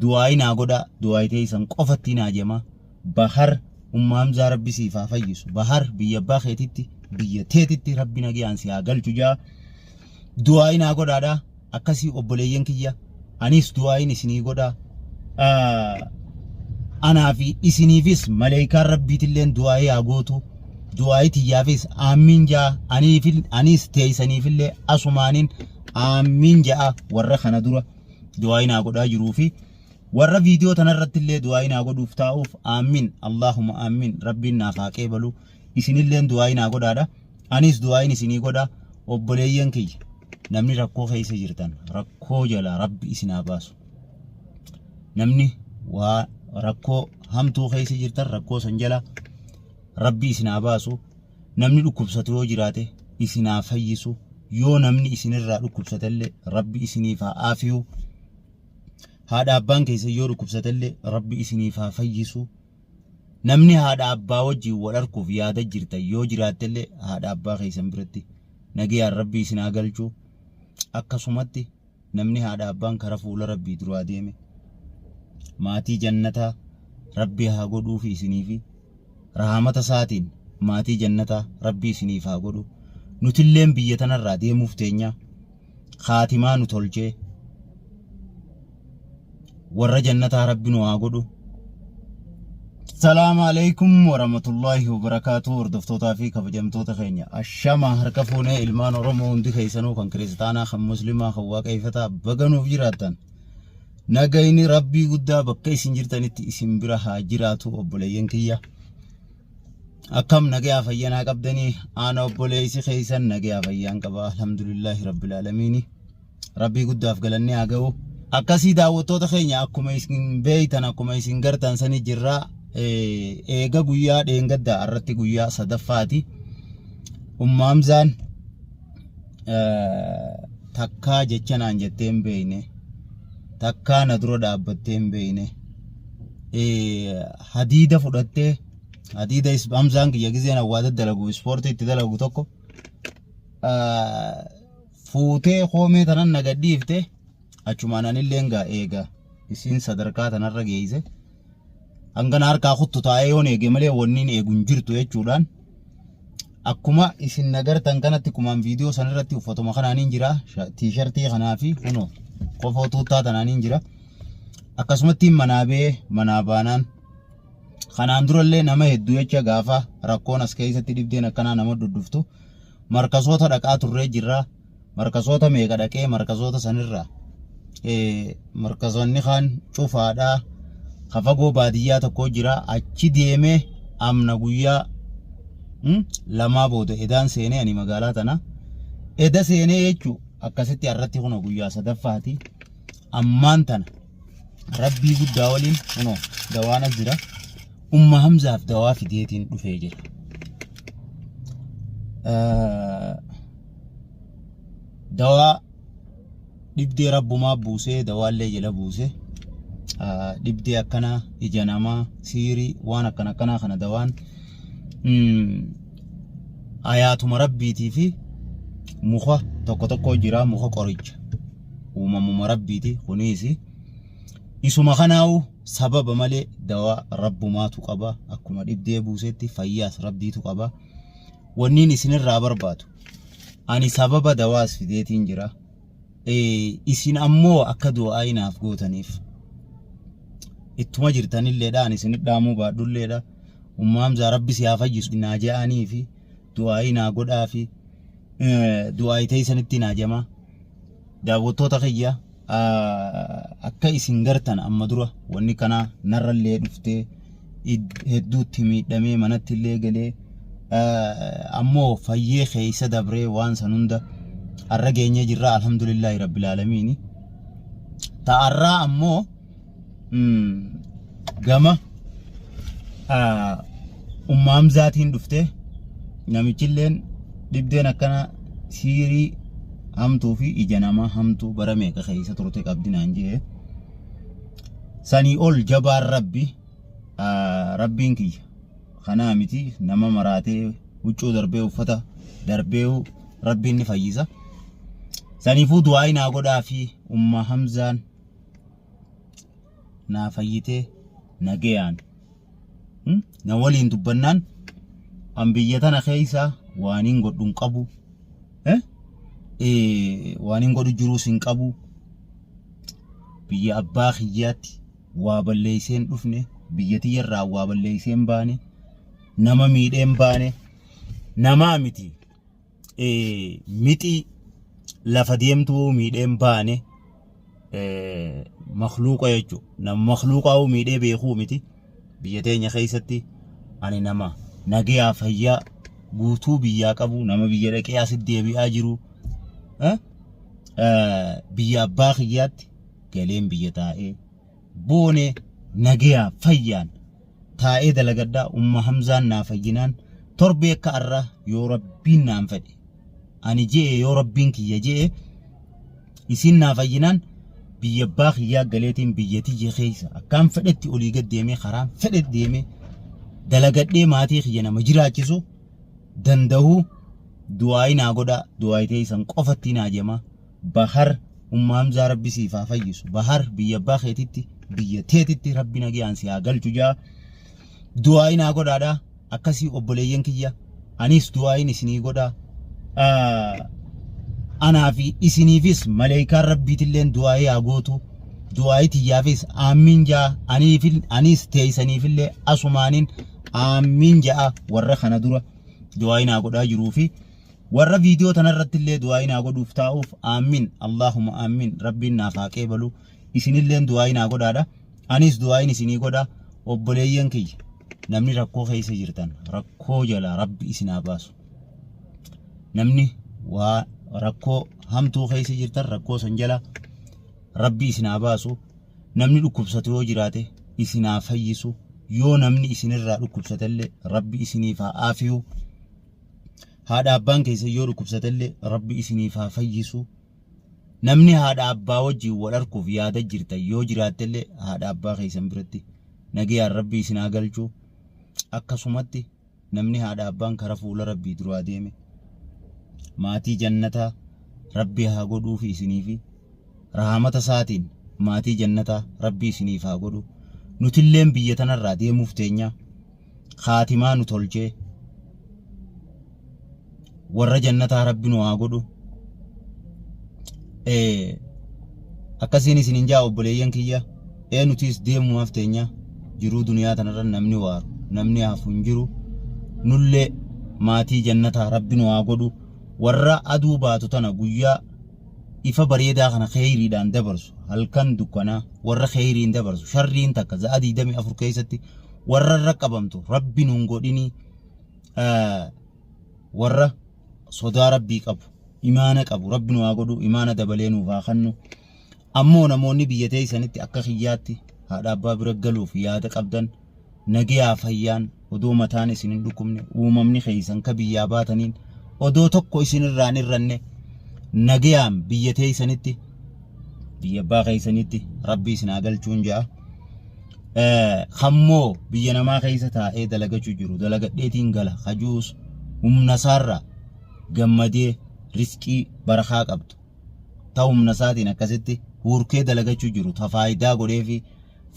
du'aayinaa godhaa du'aayii teessan qofatti naa jema bahar Hamza rabbi siifaa fayyisu bahar biyya abbaa keetitti biyya teetitti rabbi nagayaan si haa galchu jaa du'aayinaa godhaadha akkasii obboleeyyan kiyya anis du'aayin isinii godhaa anaa fi isiniifis maleeyikaan rabbiitilleen du'aayii haa gootu du'aayii tiyyaafis aamiin jaa anis teessaniifillee asumaaniin aamiin jaa warra kana dura du'aayinaa godhaa jiruu fi warra viidiyoo tanarrattillee du'aayinaa godhuuf taa'uuf aamiin Allahumma aamiin rabbiin naaf haa qeebalu isinilleen du'aayinaa godhaadha anis du'aayin isinii godhaa obboleeyyan kiyya namni rakkoo keessa jirtan rakkoo jala rabbi isin haa baasu namni waa rakkoo hamtuu keessa jirtan rakkoo san jala rabbi isin haa baasu namni dhukkubsatu yoo jiraate isin haa fayyisu yoo namni isinirraa dhukkubsatellee rabbi isiniif haa aafiyu haadha abbaan keessa yoo dhukkubsatellee rabbi isiniif haa fayyisu namni haadha abbaa wajjin wal arguuf yaada jirtan yoo jiraatellee haadha abbaa keessan biratti nagayaan rabbi isin haa galchu akkasumatti namni haadha abbaan kara fuula rabbii duraa deeme maatii jannataa rabbi haa godhuu fi isiniifi rahamata isaatiin maatii jannataa rabbi isiniif haa godhu nutilleen biyya tanarraa deemuuf teenya khaatimaa nu tolchee warra jannataa rabbi nu haa godhu. Salaamu alaykum warahmatullahi wabarakatuh hordoftoota fi kabajamtoota keenya ashama harka fuunee ilmaan oromoo hundi keessanuu kan kiristaanaa kan muslimaa kan waaqeffataa baganuuf jiraatan nagayni rabbii guddaa bakka isin jirtanitti isin bira haa jiraatu obboleeyyan kiyya akkam nagayaa fayyanaa qabdanii ana obboleeysi keessan nagayaa fayyaan qaba alhamdulillahi rabbil alamin rabbii guddaaf galanni haa ga'u akkasii daawwattoota keenya akkuma isin beeytan akkuma isin gartan sanii jirraa eega guyyaa dheengadda irratti guyyaa sadaffaati Hamzaan takkaa jechanaan jetteen beeyne takkaa na dura dhaabbatteen beeyne hadiida fudhattee hadiida Hamzaan kiyya gizeen awwaata dalagu ispoortii itti dalagu tokko fuutee koomee tanan nagadhiifte achumaan anillee ngaa eega isin sadarkaa tanarra geeyse angana harkaa kuttu taa'ee yoon eege malee wanniin eegun jirtu jechuudhaan akkuma isin nagartan kanatti kumaan viidiyoo sanirratti uffatuma kanaaniin jira tiishartii kanaa fi kunoo qofoo tuuttaa tanaaniin jira akkasumatti manaa baanaan kanaan durallee nama hedduu jecha gaafa rakkoon as keessatti dhibdeen akkanaa nama dudduftu markasoota dhaqaa turree jirra markasoota meeqa dhaqee markasoota sanirraa markasoonni kaan cufaadhaa kafagoo baadiyyaa tokko jira achi deemee amna guyyaa lamaa booda edaan seenee ani magaalaa tana eda seenee jechuu akkasitti irratti kuna guyyaa sadaffaati ammaan tana rabbii guddaa waliin kuno dawaanas jira Hamzaaf dawaa fideetiin dhufee jira dawaa dhibdee rabbumaa buusee dawaallee jala buusee dhibdee akkana ija namaa siirii waan akkana kana dawaan ayaatuma rabbiitii fi muka tokko jira muka qoricha uumamuma rabbiiti kuniisi isuma kanaawu sababa malee dawaa rabbumaatu qaba akkuma dhibdee buusetti fayyaas rabbiitu qaba wanniin isinirraa barbaadu ani sababa dawaas fideetiin jira isin ammoo akka du'aayinaaf gootaniif ittuma jirtanilleedha ani isin dhaamuu baadhulleedha Hamza rabbi si haa fayyisu naa je'anii fi du'aayinaa godhaa fi du'aayii teessanitti naa jema daawwattoota kiyya akka isin gartan amma dura wanni kana narrallee dhuftee hedduutti miidhamee manatti illee galee ammoo fayyee keessa dabree waan san hunda arra geenye jirra alhamdulillahi rabbil alamin ta'arraa ammoo gama Hamzaatiin dhufte namichilleen dhibdeen akkana siirii hamtuu fi ija namaa hamtuu bara meeqa keessa turte qabdinaan jee sanii ol jabaan rabbiin kiyya kanaa miti nama maraatee huccuu darbee uffata darbee rabbiin ni fayyisa saniifuu du'aayinaa godhaa fi Hamzaan naa fayyitee nagayaan na waliin dubbannaan an biyya tana keessa waanin godhun qabu waanin godhu jiruus hin qabu biyya abbaa kiyyaatti waa balleeyseen dhufne biyya tiyyarraa waa balleeyseen baane nama miidheen baane namaa miti miti lafa deemtuu miidheen baane makhluuqa jechuudha nama makhluuqaa miidhee beekuu miti biyya teenya keessatti ani nama nagayaa fayyaa guutuu biyyaa qabu nama biyya dhaqee asitti deebi'aa jiru biyya abbaa kiyyaatti galeen biyya taa'ee boone nagayaa fayyaan taa'ee dalagaddaa umma hamzaan naa fayyinaan torbee akka arra yoo rabbiin naan fedhe ani jee yoo rabbiin kiyya jee isin naa fayyinaan biyya abbaa kiyyaa galeetiin biyya tiyya keessa akkaan fedhetti olii gad deemee karaan fedhetti deemee dalagadhee maatii kiyya nama jiraachisu danda'uu du'aayi naa godhaa du'aayitee isan qofatti naa jema bahar umma hamzaa rabbi siifaa fayyisu bahar biyya abbaa keetitti biyya teetitti rabbi nagayaan si haa galchu jaa du'aayi naa godhaadha akkasii obboleeyyan kiyya anis du'aayin isinii godhaa anaa fi isiniifis maleeyikaan rabbiitilleen du'aayii haa gootu du'aayii tiyyaafis aamiin jaa anis teeysaniifillee asumaaniin aamiin jaa warra kana dura du'aayii naa godhaa jiruu fi warra viidiyoo tanarrattillee du'aayii naa godhuuf taa'uuf aamiin Allahumma aamiin rabbiin naaf haa qeebalu isinilleen du'aayii naa godhaadha anis du'aayin isinii godhaa obboleeyyan kiyya namni rakkoo keessa jirtan rakkoo jala rabbi isin haa baasu namni waa rakkoo hamtuu keessa jirtan rakkoo san jala rabbi isin haa baasu namni dhukkubsatu yoo jiraate isin haa fayyisu yoo namni isinirraa dhukkubsatellee rabbi isiniif haa aafiyu haadha abbaan keessa yoo dhukkubsatellee rabbi isiniif haa fayyisu namni haadha abbaa wajjin wal arguuf yaada jirtan yoo jiraattellee haadha abbaa keessan biratti nagayaan rabbi isin haa galchu akkasumatti namni haadha abbaan kara fuula rabbii duraa deeme maatii jannataa rabbi haa godhuuf isiniifi rahamata isaatiin maatii jannataa rabbi isiniif haa godhu nutilleen biyya tanarraa deemuuf teenya khaatimaa nu tolchee warra jannataa rabbi nu haa godhu akkasiin isinin jaa obboleeyyan kiyya nutis deemuuf teenya jiruu duniyaa tanarra namni waaru namni hafu hin jiru nullee maatii jannataa rabbi nu haa godhu warra aduu baatu tana guyyaa ifa bareedaa kana khayriidhaan dabarsu halkan dukkanaa warra khayriin dabarsu sharriin takka za'a 24 keessatti warra raqqabamtu rabbi nuun godhini warra sodaa rabbii qabu imaana qabu rabbi nu haa godhu imaana dabalee nuuf haa kennu ammoo namoonni biyya teessanitti akka kiyyaatti haadha abbaa bira galuuf yaada qabdan nagayaa fayyaan odoo mataan isin hin dhukkubne uumamni keessan ka biyyaa baataniin odoo tokko isinirraan irranne nagayaan biyya teessanitti biyya abbaa keessanitti rabbi isin haa galchuun jaa kammoo biyya namaa keessa taa'ee dalagachuu jiru dalagadheetiin gala kajuus humna isaarraa gammadee riskii barakaa qabdu ta'u humna isaatiin akkasitti hurkee dalagachuu jiru tafaayidaa godhee fi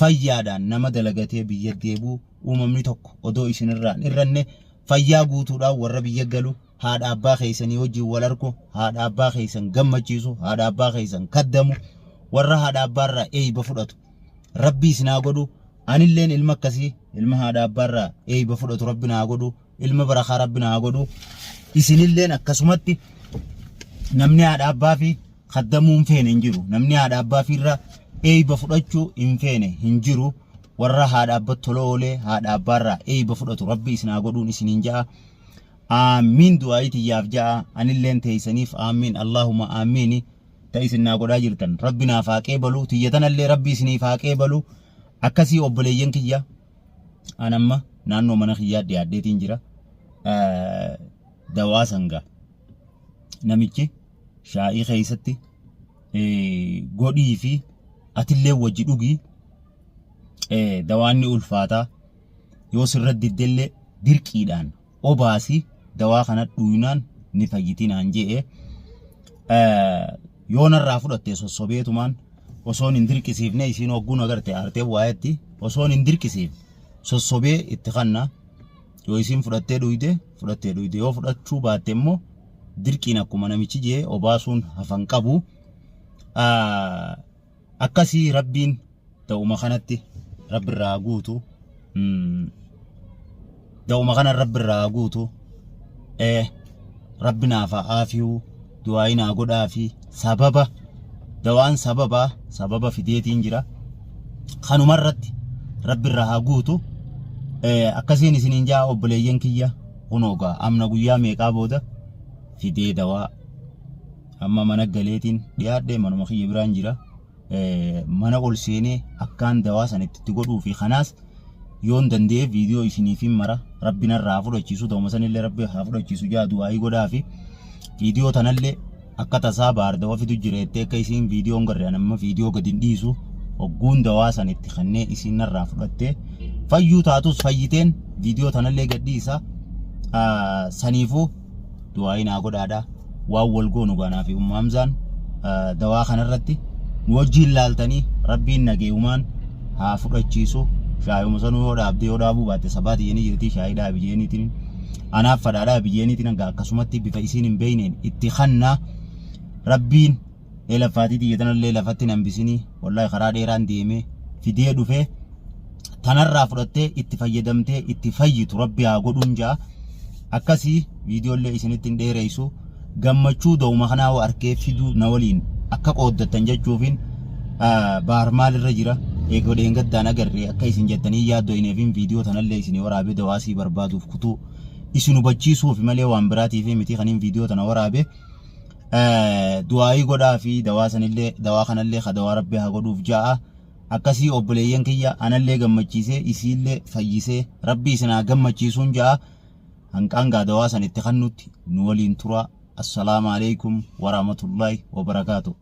fayyaadhaan nama dalagatee biyya deebuu uumamni tokko odoo isinirraan irranne fayyaa guutuudhaan warra biyya galu haadha abbaa keessanii wajjin wal argu haadha abbaa keessan gammachiisu haadha abbaa keessan kaddamu warra haadha abbaarraa eeyba fudhatu rabbi isin haa godhu anilleen ilma akkasii ilma haadha abbaarraa eeyba fudhatu rabbi naa godhu ilma barakaa rabbi naa godhu isinilleen akkasumatti namni haadha abbaa fi kaddamuu hin feene hin jiru namni haadha abbaa fi irraa eeyba fudhachuu hin feene hin jiru warra haadha abbaa tola oolee haadha abbaarraa eeyba fudhatu rabbi isin haa godhuun isiniin ja'a آمين دعائتي يافجع أن اللين تيسنيف آمين اللهم آمين تيسنا قد أجرتن ربنا فاقبلو تيتنا اللي ربي سني فاقبلو أكسي أبليين كيا أنا ما نانو منخيات دي عدتين جرا دواسنغا نميكي شائي خيستي قولي في أتلي وجدوغي دواني ألفاتا يوسر رد الدل دركيدان أوباسي دوا خانت دوينان نفايتين هنجي يونا رافو دتي سوبيتو مان osoon hin dirqisiifne isiin hogguun agarte aartee bu'aayetti osoon hin dirqisiif sossobee itti kanna yoo isiin fudhattee dhuyde yoo fudhachuu baatte immoo dirqiin akkuma namichi jee obaasuun hafan qabu akkasii rabbiin da'uma kanatti rabbirraa guutu da'uma kana rabbirraa guutu rabbinaaf aafiyu du'aayinaa godhaa fi sababa dawaan sababa fideetiin jira kanumarratti rabbirraa guutu akkasiin isiniin jaa obboleeyyan kiyya kunoogaa amna guyyaa meeqaa booda fidee dawaa amma mana galeetiin dhiyaadhee manuma kiyya biraan jira mana ol seenee akkaan dawaa sanitti godhuu fi kanaas yoon danda'e viidiyoo isiniifin mara rabbina irraa fudhachiisu ta'uma sanillee rabbi haa fudhachiisu jaa du'aayii godhaa fi viidiyoo tanallee akka tasaa baar dawaa fidu jireettee akka isiin viidiyoon garraan amma viidiyoo gadi dhiisu hogguun dawaa sanitti kannee isiin irraa fudhattee fayyuu taatus fayyiteen viidiyoo tanallee gadhiisa saniifuu du'aayii naa godhaadha waan wal goonu gaanaa fi Hamzaan dawaa kanarratti nu wajjiin laaltanii rabbiin nageeyumaan haa fudhachiisu shaayuma sanuu yoo dhaabdee yoo dhaabuu baatte sabaati yeni jirti shaayii dhaabi jeeniitiin anaaf fadhaadhaa biyyeeniitiin hanga akkasumatti bifa isiin hin beeyneen itti kannaa rabbiin lafaatii xiyyatanallee lafatti nambisinii wallaahi karaa dheeraan deemee fidee dhufee tanarraa fudhattee itti fayyadamtee itti fayyitu rabbi haa godhuun jaa akkasii viidiyoollee isinitti hin dheereysu gammachuu da'uma kanaa arkee fiduu na waliin akka qooddattan jechuufin baar maalirra jira eegodeen gaddaan agarree akka isin jettanii yaaddoo ineefin viidiyoo tanallee isinii waraabee dawaasii barbaaduuf kutuu isin hubachiisuuf malee waan biraatiif miti kaniin viidiyoo tana waraabee du'aayii godhaa fi dawaa kanallee dawaa rabbi haa godhuuf ja'a akkasii obboleeyyan kiyya anallee gammachiisee isiillee fayyisee rabbi isin haa gammachiisuun ja'a hanqaan gaa dawaa sanitti kannutti nu waliin tura. Assalamu alaikum warahmatullahi wabarakatuh.